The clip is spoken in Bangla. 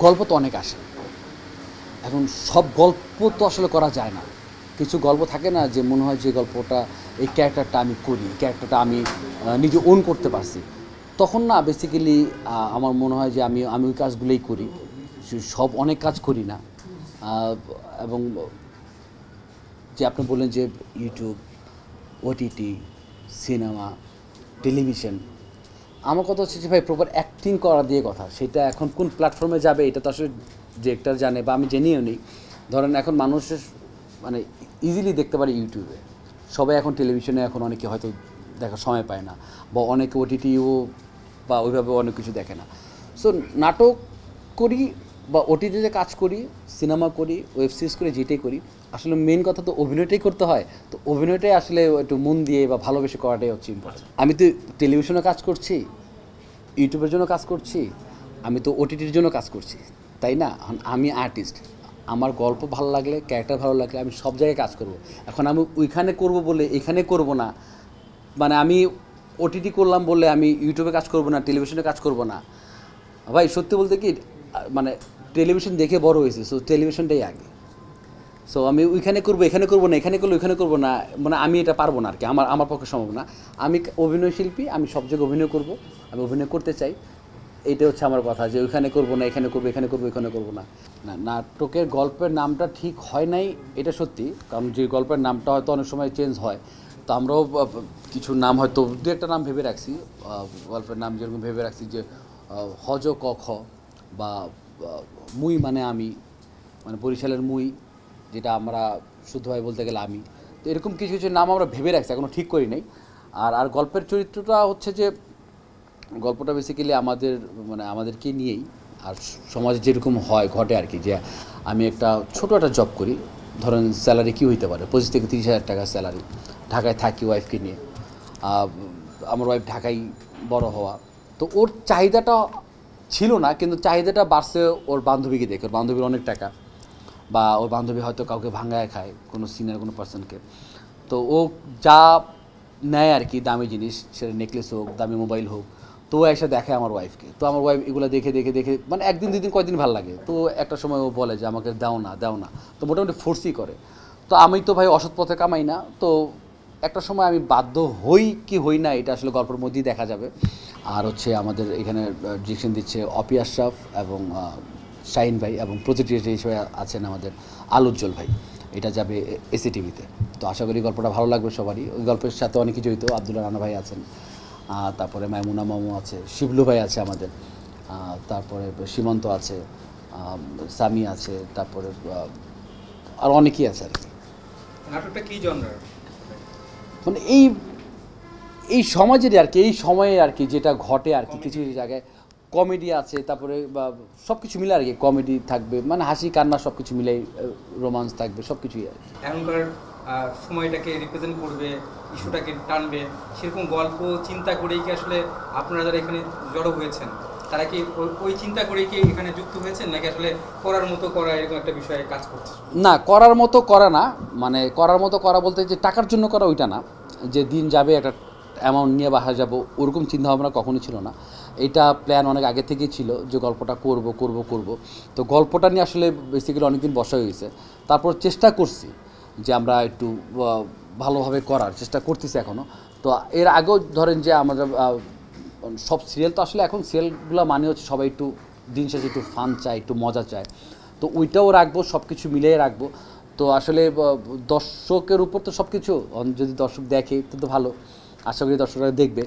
গল্প তো অনেক আসে, এখন সব গল্প তো আসলে করা যায় না। কিছু গল্প থাকে না যে মনে হয় যে গল্পটা এই ক্যারেক্টারটা আমি করি, ক্যারেক্টারটা আমি নিজে ওন করতে পারছি, তখন না বেসিক্যালি আমার মনে হয় যে আমি ওই কাজগুলোই করি। সব অনেক কাজ করি না। এবং যে আপনি বললেন যে ইউটিউব, ওটিটি, সিনেমা, টেলিভিশন, আমার কথা হচ্ছে যে ভাই প্রপার অ্যাক্টিং করা দিয়ে কথা, সেটা এখন কোন প্ল্যাটফর্মে যাবে এটা তো আসলে ডিরেক্টর জানে বা আমি জেনেও নিই। ধরেন এখন মানুষের মানে ইজিলি দেখতে পারে ইউটিউবে, সবাই এখন টেলিভিশনে এখন অনেকে হয়তো দেখার সময় পায় না, বা অনেকে ওটিটিও বা ওইভাবে অনেক কিছু দেখে না। সো নাটক করি বা ওটিটিতে কাজ করি, সিনেমা করি, ওয়েব সিরিজ করি, যেটাই করি, আসলে মেন কথা তো অভিনয়টাই করতে হয়। তো অভিনয়টাই আসলে একটু মন দিয়ে বা ভালোবেসে করাটাই হচ্ছে ইম্পর্টেন্ট। আমি তো টেলিভিশনে কাজ করছি, ইউটিউবের জন্য কাজ করছি, আমি তো ওটিটির জন্য কাজ করছি, তাই না? আমি আর্টিস্ট, আমার গল্প ভালো লাগলে, ক্যারেক্টার ভালো লাগলে আমি সব জায়গায় কাজ করব। এখন আমি ওইখানে করব বলে এখানে করব না, মানে আমি ওটিটি করলাম বলে আমি ইউটিউবে কাজ করব না, টেলিভিশনে কাজ করব না। ভাই সত্যি বলতে কি, মানে টেলিভিশন দেখে বড় হয়েছে, সো টেলিভিশনটাই আগে। সো আমি ওইখানে করবো, এখানে করবো না, এখানে করলে ওইখানে করবো না, মানে আমি এটা পারবো না আর কি, আমার পক্ষে সম্ভব না। আমি অভিনয় শিল্পী, আমি সব জায়গায় অভিনয় করব, আমি অভিনয় করতে চাই, এইটা হচ্ছে আমার কথা, যে ওইখানে করবো না, এখানে করবো, এখানে করবো, এখানে করবো না। না, নাটকের গল্পের নামটা ঠিক হয় নাই এটা সত্যি, কারণ যে গল্পের নামটা হয়তো অনেক সময় চেঞ্জ হয়। তো আমরাও কিছু নাম হয়তো দু একটা নাম ভেবে রাখছি, গল্পের নাম যেরকম ভেবে রাখছি যে হজ ক খ, বা মুই মানে আমি, মানে বরিশালের মুই, যেটা আমরা শুদ্ধভাবে বলতে গেলে আমি। তো এরকম কিছু কিছু নাম আমরা ভেবে রাখছি, এখনও ঠিক করি নাই। আর গল্পের চরিত্রটা হচ্ছে যে গল্পটা বেসিক্যালি আমাদের মানে আমাদেরকে নিয়েই, আর সমাজে যেরকম হয় ঘটে আর কি, যে আমি একটা ছোটো একটা জব করি, ধরেন স্যালারি কী হইতে পারে 25 থেকে 30 হাজার টাকা স্যালারি, ঢাকায় থাকি ওয়াইফকে নিয়ে। আমার ওয়াইফ ঢাকায় বড় হওয়া, তো ওর চাহিদাটা ছিল না, কিন্তু চাহিদাটা বাড়ছে ওর বান্ধবীকে দেখে। ওর বান্ধবীর অনেক টাকা, বা ওর বান্ধবী হয়তো কাউকে ভাঙায় খায়, কোনো সিনিয়র কোনো পার্সনকে, তো ও যা নেয় আর কি, দামি জিনিস, সেটা নেকলেস হোক, দামি মোবাইল হোক, তো ও এসে দেখে আমার ওয়াইফকে। তো আমার ওয়াইফ এগুলো দেখে দেখে দেখে মানে একদিন দুদিন কয়েকদিন ভালো লাগে, তো একটা সময় ও বলে যে আমাকে দাও না দাও না, তো মোটামুটি ফোর্সই করে। তো আমি তো ভাই অসৎ পথে কামাই না, তো একটা সময় আমি বাধ্য হই কি হই না এটা আসলে গল্পের মধ্যেই দেখা যাবে। আর হচ্ছে আমাদের এখানে ডিরেকশন দিচ্ছে অপি আশরাফ এবং শাহিন ভাই, এবং প্রজেক্ট হিসেবে আছেন আমাদের আলোজ্জ্বল ভাই। এটা যাবে এসিটিভিতে। তো আশা করি গল্পটা ভালো লাগবে সবারই। ওই গল্পের সাথে অনেক কিছু জড়িত, আব্দুল্লাহ রানা ভাই আছেন, তারপরে মাইমুনা মামু আছে, শিবলু ভাই আছে আমাদের, তারপরে সীমন্ত আছে, সামি আছে, তারপরে আর অনেকেই আছে আর কি। নাটকটা কি জনরার? মানে এই সমাজেরই আর কি, এই সময়ে আর কি যেটা ঘটে আর কি, কিছু কিছু জায়গায় কমেডি আছে, তারপরে বা সব কিছু মিলে আর কি, কমেডি থাকবে, মানে হাসি কান্না সব কিছু মিলে, রোমান্স থাকবে, সব কিছুই আর কি। এখনকার সময়টাকে রিপ্রেজেন্ট করবে, ইস্যুটাকে টানবে, সেরকম গল্প চিন্তা করেই কি আসলে আপনারা যারা এখানে জড়ো হয়েছেন তারা কি ওই চিন্তা করেই কি এখানে যুক্ত হয়েছেন, নাকি আসলে করার মতো করা এরকম একটা বিষয়ে কাজ করছে? না, করার মতো করা না, মানে করার মতো করা বলতে যে টাকার জন্য করা ওইটা না, যে দিন যাবে একটা অ্যামাউন্ট নিয়ে বাসা যাব, ওরকম চিন্তাভাবনা কখনোই ছিল না। এটা প্ল্যান অনেক আগে থেকেই ছিল যে গল্পটা করব করব করব। তো গল্পটা নিয়ে আসলে বেসিক্যালি অনেকদিন বসা হয়েছে, তারপর চেষ্টা করছি যে আমরা একটু ভালোভাবে করার চেষ্টা করতেছি এখনও। তো এর আগেও ধরেন যে আমরা সব সিরিয়াল তো আসলে এখন সিরিয়ালগুলো মানে হচ্ছে সবাই একটু দিন শেষে একটু ফান চায়, একটু মজা চায়, তো ওইটাও রাখবো, সব কিছু মিলিয়ে রাখবো। তো আসলে দর্শকের উপর তো সব কিছু, যদি দর্শক দেখে তো ভালো, আশা করি দর্শকরা দেখবে।